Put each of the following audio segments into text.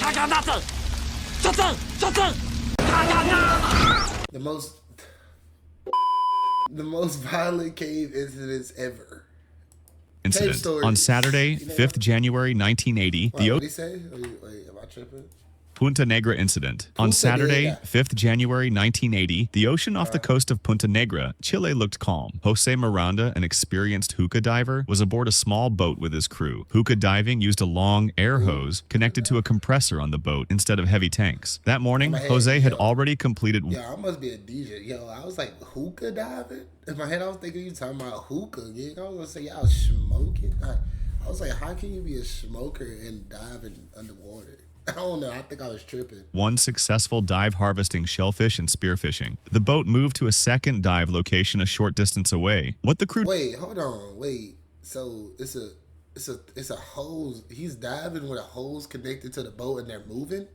The most violent cave incidents ever. Incident. On Saturday, 5th January 1980, What did he say? Wait, am I tripping? Punta Negra incident. On Saturday, 5th January 1980, the ocean off the coast of Punta Negra, Chile looked calm. Jose Miranda, an experienced hookah diver, was aboard a small boat with his crew. Hookah diving used a long air hose connected to a compressor on the boat instead of heavy tanks. That morning, Jose had already completed... Yeah, I must be a DJ. Yo, I was like, hookah diving? In my head, I was thinking you talking about hookah. Yeah, I was going to say, y'all smoking? I was like, how can you be a smoker and diving underwater? I don't know. I think I was tripping. One successful dive harvesting shellfish and spearfishing. The boat moved to a second dive location a short distance away. What the crew... Wait, hold on. Wait. So it's a hose. He's diving with a hose connected to the boat and they're moving?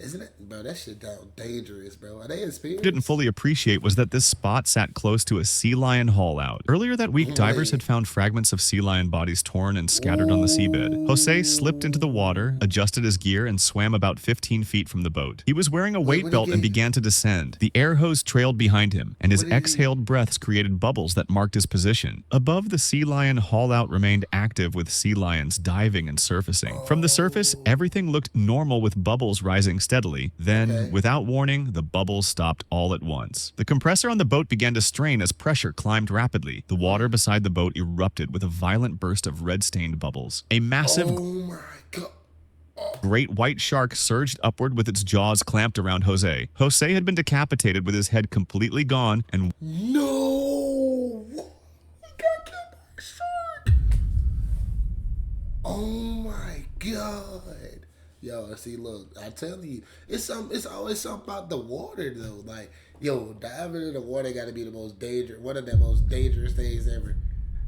Isn't it? Bro, that shit down dangerous, bro. Are they experienced? Didn't fully appreciate was that this spot sat close to a sea lion haul out. Earlier that week, divers had found fragments of sea lion bodies torn and scattered on the seabed. Jose slipped into the water, adjusted his gear, and swam about 15 feet from the boat. He was wearing a weight belt and began to descend. The air hose trailed behind him, and his exhaled breaths created bubbles that marked his position. Above, the sea lion haul out remained active with sea lions diving and surfacing. From the surface, everything looked normal with bubbles rising steadily. Then, without warning, the bubbles stopped all at once. The compressor on the boat began to strain as pressure climbed rapidly. The water beside the boat erupted with a violent burst of red-stained bubbles. A massive... Oh my God. Great white shark surged upward with its jaws clamped around Jose. Jose had been decapitated with his head completely gone and... No! He got killed by a shark! Oh my God. Yo, see, look, I tell you, it's always something about the water, though. Like, yo, diving in the water got to be one of the most dangerous things ever.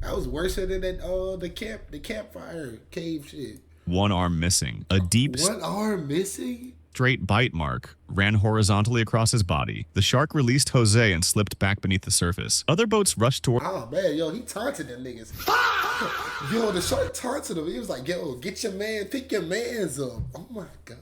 That was worse than that, the campfire cave shit. One arm missing. A deep... One arm missing? Straight bite mark ran horizontally across his body. The shark released Jose and slipped back beneath the surface. Other boats rushed toward... Oh, man, yo, he taunted them niggas. Yo, the shark taunted him. He was like, yo, get your man, pick your mans up. Oh, my God.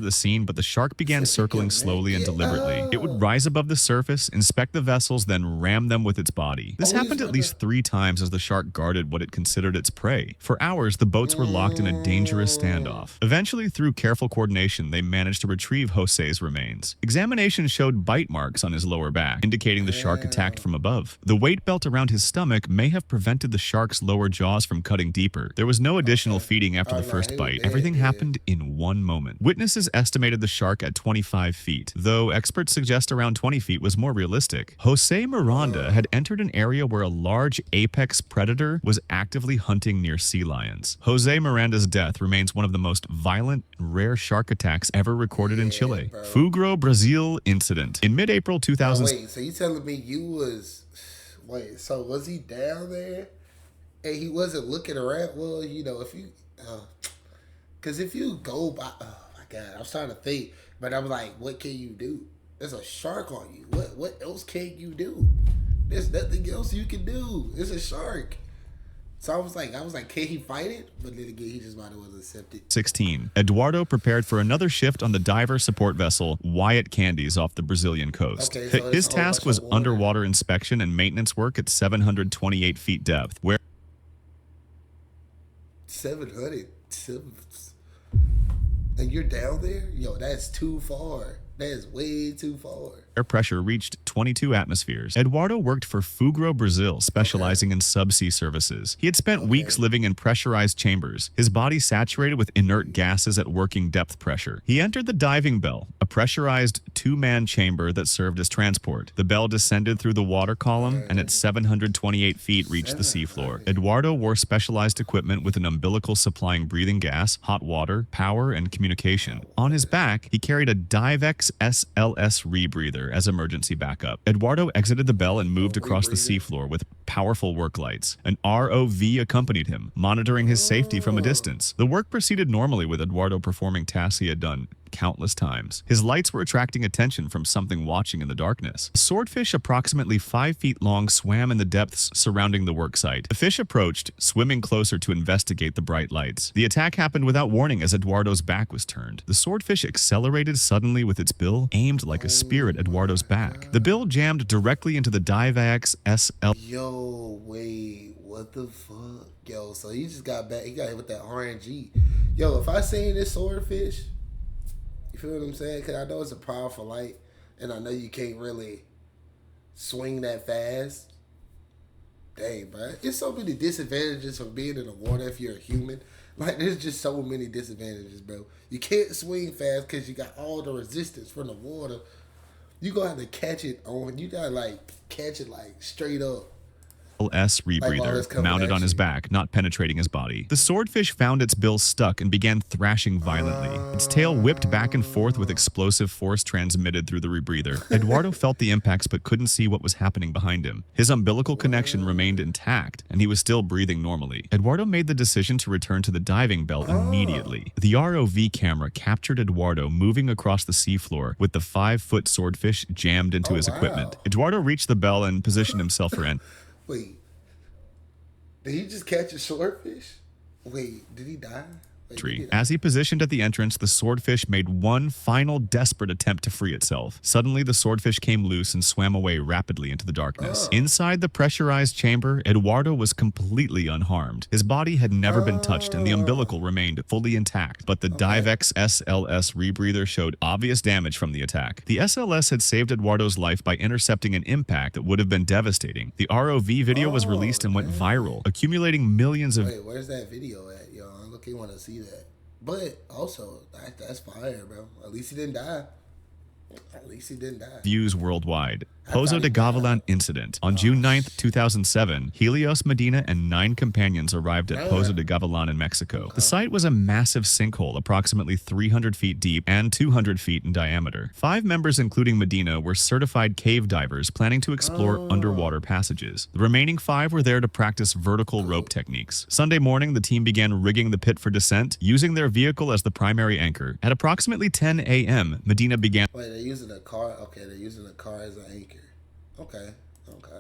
The scene, but the shark began circling slowly and deliberately. It would rise above the surface, inspect the vessels, then ram them with its body. This happened at least 3 times as the shark guarded what it considered its prey. For hours, the boats were locked in a dangerous standoff. Eventually, through careful coordination, they managed to retrieve Jose's remains. Examination showed bite marks on his lower back, indicating the shark attacked from above. The weight belt around his stomach may have prevented the shark's lower jaws from cutting deeper. There was no additional feeding after the first bite. Everything happened in one moment. Witnesses estimated the shark at 25 feet, though experts suggest around 20 feet was more realistic. Jose Miranda had entered an area where a large apex predator was actively hunting near sea lions. Jose Miranda's death remains one of the most violent and rare shark attacks ever recorded in Chile. Bro. Fugro, Brazil incident. In mid-April 2000... Wait, so you telling me you was... Wait, so was he down there and he wasn't looking around? Well, you know, if you... Because if you go by... God, I was trying to think, but I was like, what can you do? There's a shark on you. What else can you do? There's nothing else you can do. It's a shark. So I was like, can he fight it? But then again, he just might as well accept it. 16. Eduardo prepared for another shift on the diver support vessel Wyatt Candies off the Brazilian coast. Okay, so his task was underwater inspection and maintenance work at 728 feet depth, where 700. And you're down there? Yo, that's too far. That is way too far. Air pressure reached 22 atmospheres. Eduardo worked for Fugro Brazil, specializing in subsea services. He had spent weeks living in pressurized chambers, his body saturated with inert gases at working depth pressure. He entered the diving bell, a pressurized 2-man chamber that served as transport. The bell descended through the water column and at 728 feet reached the seafloor. Eduardo wore specialized equipment with an umbilical supplying breathing gas, hot water, power, and communication. On his back, he carried a Divex SLS rebreather as emergency backup. Eduardo exited the bell and moved across the seafloor with powerful work lights. An ROV accompanied him, monitoring his safety from a distance. The work proceeded normally with Eduardo performing tasks he had done countless times. His lights were attracting attention from something watching in the darkness. A swordfish approximately 5 feet long swam in the depths surrounding the worksite. The fish approached, swimming closer to investigate the bright lights. The attack happened without warning as Eduardo's back was turned. The swordfish accelerated suddenly with its bill aimed like a spear at Eduardo's back. The bill jammed directly into the Divax SL. Yo, wait, what the fuck? Yo, so he just got back. He got hit with that RNG. Yo, if I seen this swordfish, you feel what I'm saying? Because I know it's a powerful light, and I know you can't really swing that fast. Dang, bro. There's so many disadvantages from being in the water if you're a human. Like, there's just so many disadvantages, bro. You can't swing fast because you got all the resistance from the water. You gonna have to catch it on. You gotta, like, catch it, like, straight up. S rebreather mounted on his back, not penetrating his body. The swordfish found its bill stuck and began thrashing violently. Its tail whipped back and forth with explosive force transmitted through the rebreather. Eduardo felt the impacts but couldn't see what was happening behind him. His umbilical connection remained intact, and he was still breathing normally. Eduardo made the decision to return to the diving bell immediately. The ROV camera captured Eduardo moving across the seafloor with the 5-foot swordfish jammed into his equipment. Eduardo reached the bell and positioned himself for entry. Wait, did he just catch a swordfish? Wait, did he die? As he positioned at the entrance, the swordfish made one final desperate attempt to free itself. Suddenly, the swordfish came loose and swam away rapidly into the darkness. Inside the pressurized chamber, Eduardo was completely unharmed. His body had never been touched, and the umbilical remained fully intact. But the Divex SLS rebreather showed obvious damage from the attack. The SLS had saved Eduardo's life by intercepting an impact that would have been devastating. The ROV video was released and went viral, accumulating millions of... Wait, where's that video at, yo? I look, you want to see that. But also, that's fire, bro. At least he didn't die. At least he didn't die. Views worldwide. Pozo de Gavilan incident. On June 9th, 2007, Helios Medina and 9 companions arrived at Pozo de Gavilan in Mexico. The site was a massive sinkhole approximately 300 feet deep and 200 feet in diameter. 5 members, including Medina, were certified cave divers planning to explore underwater passages. The remaining 5 were there to practice vertical rope techniques. Sunday morning, the team began rigging the pit for descent, using their vehicle as the primary anchor. At approximately 10 a.m., Medina began... Wait, they're using a car? Okay, they're using a car as an anchor. Okay.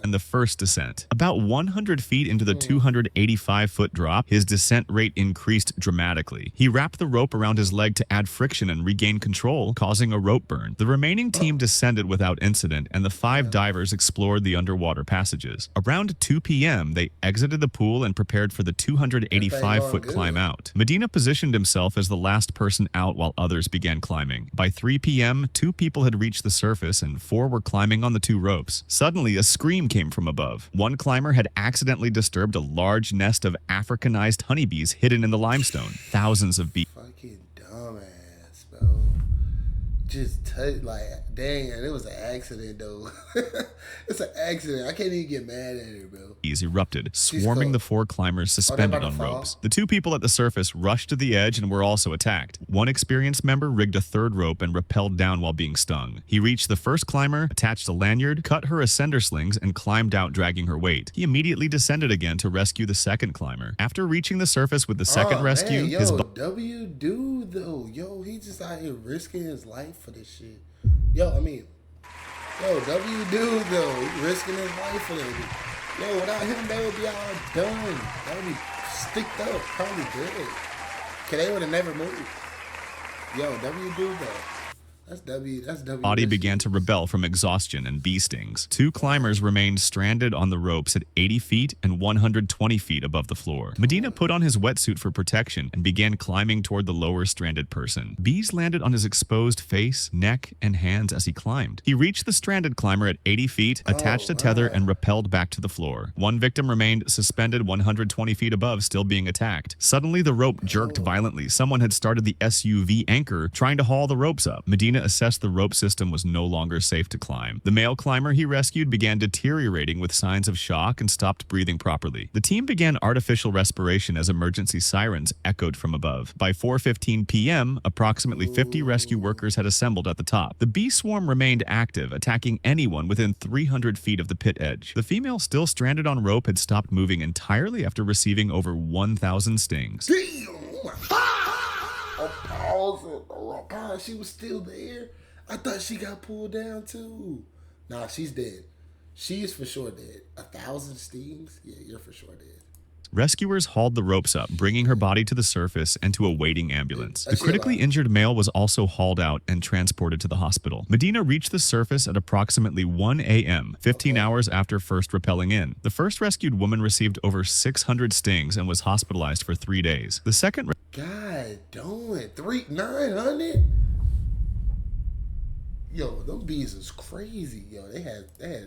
And the first descent. About 100 feet into the 285-foot drop, his descent rate increased dramatically. He wrapped the rope around his leg to add friction and regain control, causing a rope burn. The remaining team descended without incident, and the 5 divers explored the underwater passages. Around 2 p.m., they exited the pool and prepared for the 285-foot climb out. Medina positioned himself as the last person out while others began climbing. By 3 p.m., 2 people had reached the surface and 4 were climbing on the 2 ropes. Suddenly, a scream came from above. One climber had accidentally disturbed a large nest of Africanized honeybees hidden in the limestone. Thousands of bees. Fucking dumbass, bro. Just like, dang, and it was an accident, though. It's an accident. I can't even get mad at it, bro. Erupted, swarming the 4 climbers suspended on ropes. The 2 people at the surface rushed to the edge and were also attacked. One experienced member rigged a 3rd rope and rappelled down while being stung. He reached the first climber, attached a lanyard, cut her ascender slings, and climbed out dragging her weight. He immediately descended again to rescue the 2nd climber. After reaching the surface with the 2nd rescue, man, yo, W dude though, yo, he just out here risking his life for this shit. Yo, W dude though, he risking his life for that. Yo, without him, they would be all done. They would be sticked up, probably dead. Cause they would have never moved. Yo, W dude though. That's W. Body began to rebel from exhaustion and bee stings. 2 climbers remained stranded on the ropes at 80 feet and 120 feet above the floor. Medina put on his wetsuit for protection and began climbing toward the lower stranded person. Bees landed on his exposed face, neck, and hands as he climbed. He reached the stranded climber at 80 feet, attached a tether, and rappelled back to the floor. One victim remained suspended 120 feet above, still being attacked. Suddenly, the rope jerked violently. Someone had started the SUV anchor, trying to haul the ropes up. Medina assessed the rope system was no longer safe to climb. The male climber he rescued began deteriorating with signs of shock and stopped breathing properly. The team began artificial respiration as emergency sirens echoed from above. By 4:15 p.m., approximately 50 rescue workers had assembled at the top. The bee swarm remained active, attacking anyone within 300 feet of the pit edge. The female still stranded on rope had stopped moving entirely after receiving over 1,000 stings. Damn! 1,000. Oh my God, she was still there. I thought she got pulled down too. Nah, she's dead. She is for sure dead. 1,000 stings? Yeah, you're for sure dead. Rescuers hauled the ropes up, bringing her body to the surface and to a waiting ambulance. The She critically alive? injured male was also hauled out and transported to the hospital. Medina reached the surface at approximately 1 a.m., 15 hours after first rappelling in. The first rescued woman received over 600 stings and was hospitalized for 3 days. The second God, doing 900. Yo, them bees is crazy. Yo, they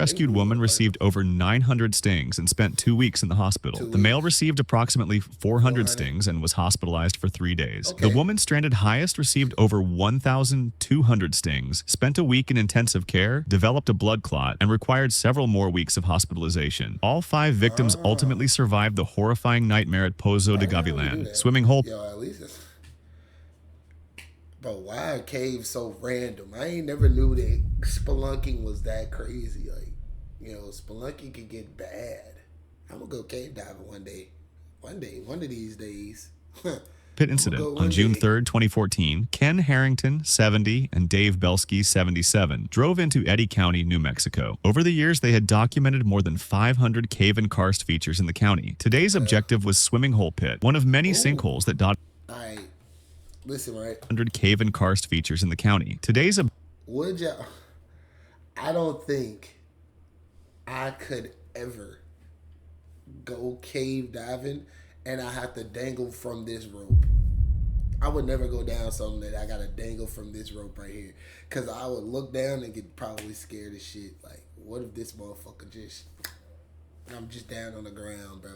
rescued moved woman like received over 900 stings and spent 2 weeks in the hospital. 2 The male weeks. received approximately 400 400. stings and was hospitalized for 3 days. Okay. The woman stranded highest received over 1,200 stings, spent a week in intensive care, developed a blood clot, and required several more weeks of hospitalization. All 5 victims ultimately survived the horrifying nightmare at Pozo de Why would we do Gavilan, that? swimming hole. Yo, at least it's... Bro, why are caves so random? I ain't never knew that spelunking was that crazy. Like, you know, spelunking could get bad. I'm gonna go cave diving one day. One of these days. Pit incident. go On one June day. 3rd, 2014, Ken Harrington, 70, and Dave Belsky, 77, drove into Eddy County, New Mexico. Over the years, they had documented more than 500 cave and karst features in the county. Today's objective was Swimming Hole Pit, one of many sinkholes that dotted Alright, listen, right? 100 cave and karst features in the county. Today's Would y'all... I don't think I could ever go cave diving and I have to dangle from this rope. I would never go down something that I gotta dangle from this rope right here. Cause I would look down and get probably scared as shit. Like, what if this motherfucker just... I'm just down on the ground, bro.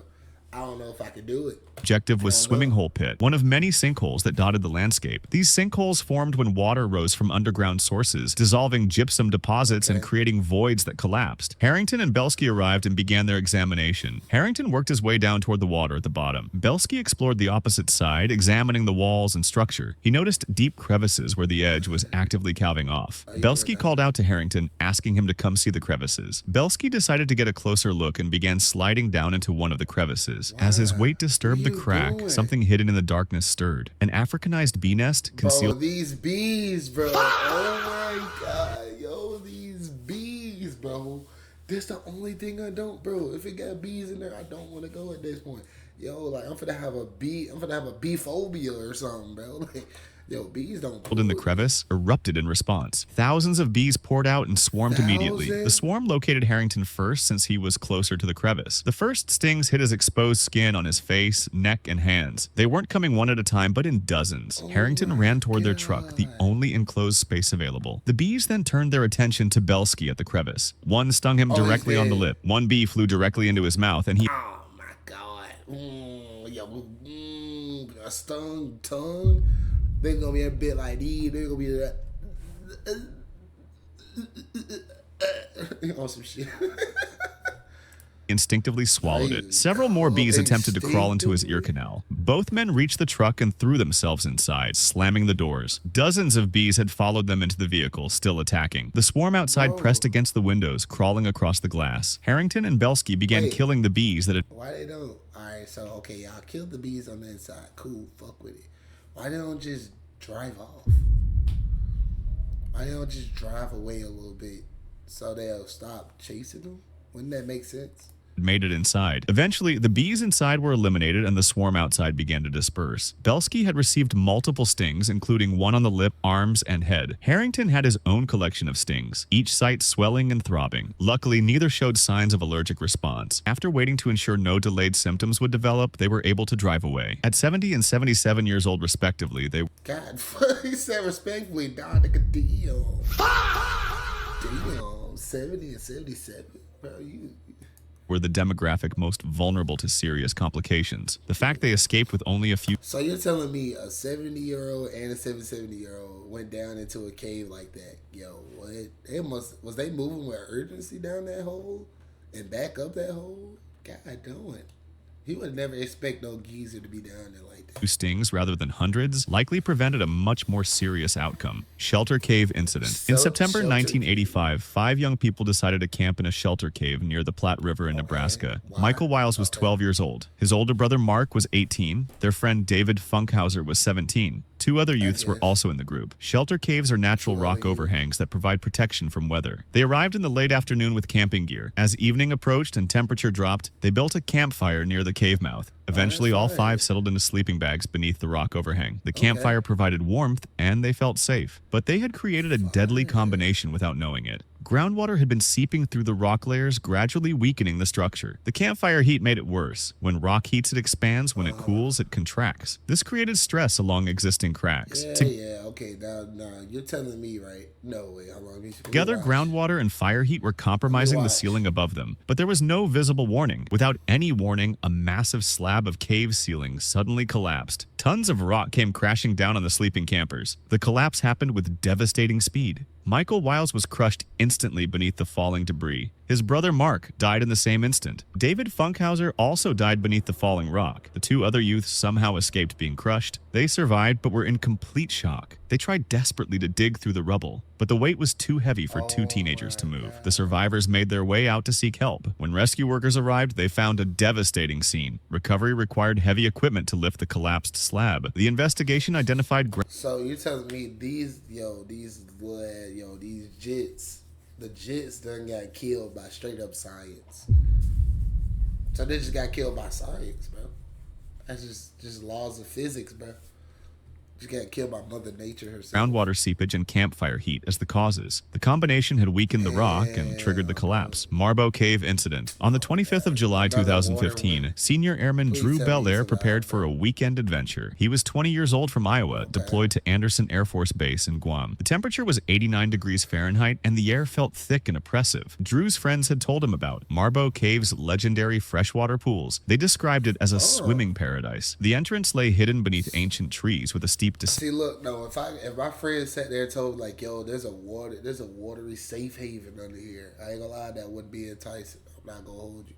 I don't know if I could do it. objective was Swimming Hole Pit, one of many sinkholes that dotted the landscape. These sinkholes formed when water rose from underground sources, dissolving gypsum deposits and creating voids that collapsed. Harrington and Belsky arrived and began their examination. Harrington worked his way down toward the water at the bottom. Belsky explored the opposite side, examining the walls and structure. He noticed deep crevices where the edge was actively calving off. Belsky called out to Harrington, asking him to come see the crevices. Belsky decided to get a closer look and began sliding down into one of the crevices. As his weight disturbed the What are you crack, doing? something hidden in the darkness stirred. An Africanized bee nest Bro, concealed these bees, bro. Oh my God. Yo, these bees, bro. That's the only thing I don't, bro. If it got bees in there, I don't want to go at this point. Yo, like, I'm finna have a bee phobia or something, bro. Like, yo, bees don't in the pull. crevice erupted in response. Thousands of bees poured out and swarmed immediately. Thousands? The swarm located Harrington first since he was closer to the crevice. The first stings hit his exposed skin on his face, neck, and hands. They weren't coming one at a time, but in dozens. Harrington ran toward their truck, the only enclosed space available. The bees then turned their attention to Belsky at the crevice. One stung him he's directly on the dead. lip. One bee flew directly into his mouth, and he Oh my God. A stung tongue. They gonna be a bit like these. They gonna be that. On some shit. instinctively swallowed it. Crazy. Several more bees attempted to crawl into his ear Instinctively? canal. Both men reached the truck and threw themselves inside, slamming the doors. Dozens of bees had followed them into the vehicle, still attacking. The swarm outside Whoa. pressed against the windows, crawling across the glass. Harrington and Belsky began Wait. killing the bees that had Why they don't? Alright, so okay, y'all killed the bees on the inside. Cool, fuck with it. Why they don't just drive off? Why they don't just drive away a little bit so they'll stop chasing them? Wouldn't that make sense? made it inside. Eventually, the bees inside were eliminated and the swarm outside began to disperse. Belsky had received multiple stings, including one on the lip, arms, and head. Harrington had his own collection of stings, each site swelling and throbbing. Luckily, neither showed signs of allergic response. After waiting to ensure no delayed symptoms would develop, they were able to drive away. At 70 and 77 years old, respectively, they God, he said respectfully, dog, nigga, damn. Damn, 70 and 77. Bro, you... were the demographic most vulnerable to serious complications. The fact they escaped with only a few So you're telling me a 70-year-old and a 70-year-old went down into a cave like that? Yo, what? Was they moving with urgency down that hole and back up that hole? God damn it. He would never expect no geezer to be down there like that. Stings rather than hundreds likely prevented a much more serious outcome. Shelter cave incident. In September 1985, 5 young people decided to camp in a shelter cave near the Platte River in Nebraska. Michael Wiles was 12 years old. His older brother Mark was 18. Their friend David Funkhauser was 17. 2 other youths were also in the group. Shelter caves are natural rock overhangs that provide protection from weather. They arrived in the late afternoon with camping gear. As evening approached and temperature dropped, they built a campfire near the cave mouth. Eventually, all 5 settled into sleeping bags beneath the rock overhang. The campfire provided warmth, and they felt safe. But they had created a deadly combination without knowing it. Groundwater had been seeping through the rock layers, gradually weakening the structure. The campfire heat made it worse. When rock heats, it expands. When it cools, it contracts. This created stress along existing cracks. Okay, now, you're telling me, right? No way. How long? Together, groundwater and fire heat were compromising the ceiling above them. But there was no visible warning. Without any warning, a massive slab of cave ceiling suddenly collapsed. Tons of rock came crashing down on the sleeping campers. The collapse happened with devastating speed. Michael Wiles was crushed instantly beneath the falling debris. His brother Mark died in the same instant. David Funkhauser also died beneath the falling rock. The 2 other youths somehow escaped being crushed. They survived but were in complete shock. They tried desperately to dig through the rubble, but the weight was too heavy for 2 teenagers to move. The survivors made their way out to seek help. When rescue workers arrived, they found a devastating scene. Recovery required heavy equipment to lift the collapsed slab. The investigation identified... So you're telling me these jits, the jits done got killed by straight up science. So they just got killed by science, bro. That's just laws of physics, bro. Just got killed by Mother Nature herself. Groundwater seepage and campfire heat as the causes. The combination had weakened the rock and triggered the collapse. Marbo Cave Incident. On the 25th of July 2015, Senior Airman Drew Belair prepared for a weekend adventure. He was 20 years old from Iowa, deployed to Anderson Air Force Base in Guam. The temperature was 89 degrees Fahrenheit and the air felt thick and oppressive. Drew's friends had told him about Marbo Cave's legendary freshwater pools. They described it as a swimming paradise. The entrance lay hidden beneath ancient trees with a steep See, look, no. If my friend sat there and told like, yo, there's a watery safe haven under here, I ain't gonna lie, that wouldn't be enticing. I'm not gonna hold you.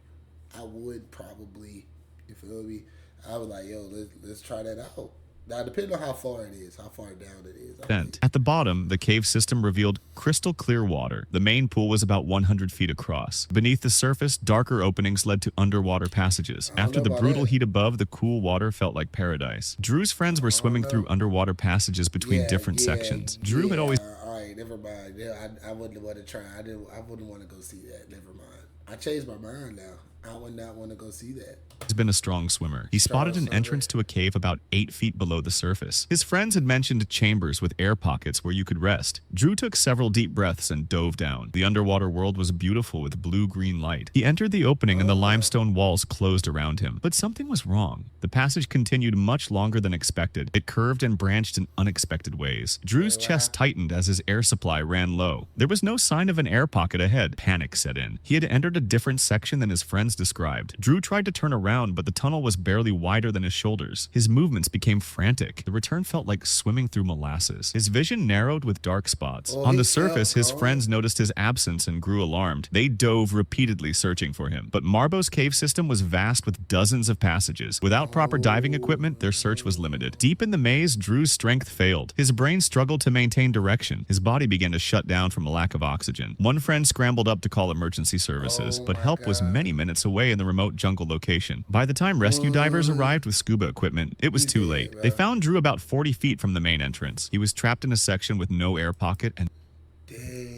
I would probably, you feel me? I was like, yo, let's try that out. Now, depending on how far it is, how far down it is. At the bottom, the cave system revealed crystal clear water. The main pool was about 100 feet across. Beneath the surface, darker openings led to underwater passages. After the brutal heat above, the cool water felt like paradise. Drew's friends were swimming through underwater passages between different sections. Drew had always... All right, never mind. Yeah, I wouldn't want to try. I wouldn't want to go see that. Never mind. I changed my mind now. I would not want to go see that. He's been a strong swimmer. He spotted an entrance to a cave about 8 feet below the surface. His friends had mentioned chambers with air pockets where you could rest. Drew took several deep breaths and dove down. The underwater world was beautiful with blue-green light. He entered the opening and the limestone walls closed around him. But something was wrong. The passage continued much longer than expected. It curved and branched in unexpected ways. Drew's chest tightened as his air supply ran low. There was no sign of an air pocket ahead. Panic set in. He had entered a different section than his friends described. Drew tried to turn around, but the tunnel was barely wider than his shoulders. His movements became frantic. The return felt like swimming through molasses. His vision narrowed with dark spots. On the surface, his friends noticed his absence and grew alarmed. They dove repeatedly searching for him. But Marbo's cave system was vast with dozens of passages. Without proper diving equipment, their search was limited. Deep in the maze, Drew's strength failed. His brain struggled to maintain direction. His body began to shut down from a lack of oxygen. One friend scrambled up to call emergency services, but help was many minutes away in the remote jungle location. By the time rescue divers arrived with scuba equipment, it was too late. They found Drew about 40 feet from the main entrance. He was trapped in a section with no air pocket and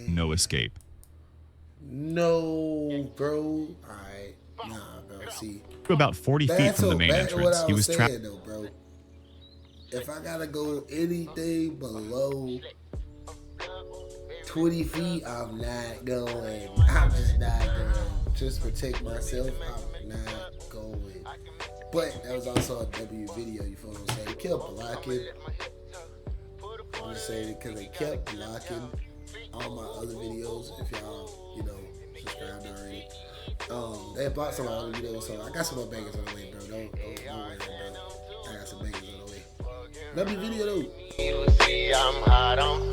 no escape. No, bro. Alright. Nah, bro. See. About 40 feet from the main entrance. He was trapped. Though, bro. If I gotta go anything below 20 feet, I'm not going. I'm just not going. Just protect myself, I'm not going. But that was also a W video, you feel what I'm saying? They kept blocking. I'm just saying because they kept blocking all my other videos. If y'all, subscribed already. They blocked some of my other videos, so I got some more bangers on the way, bro. Don't worry, bro. I got some bangers on the way. W video though. You see I'm hot on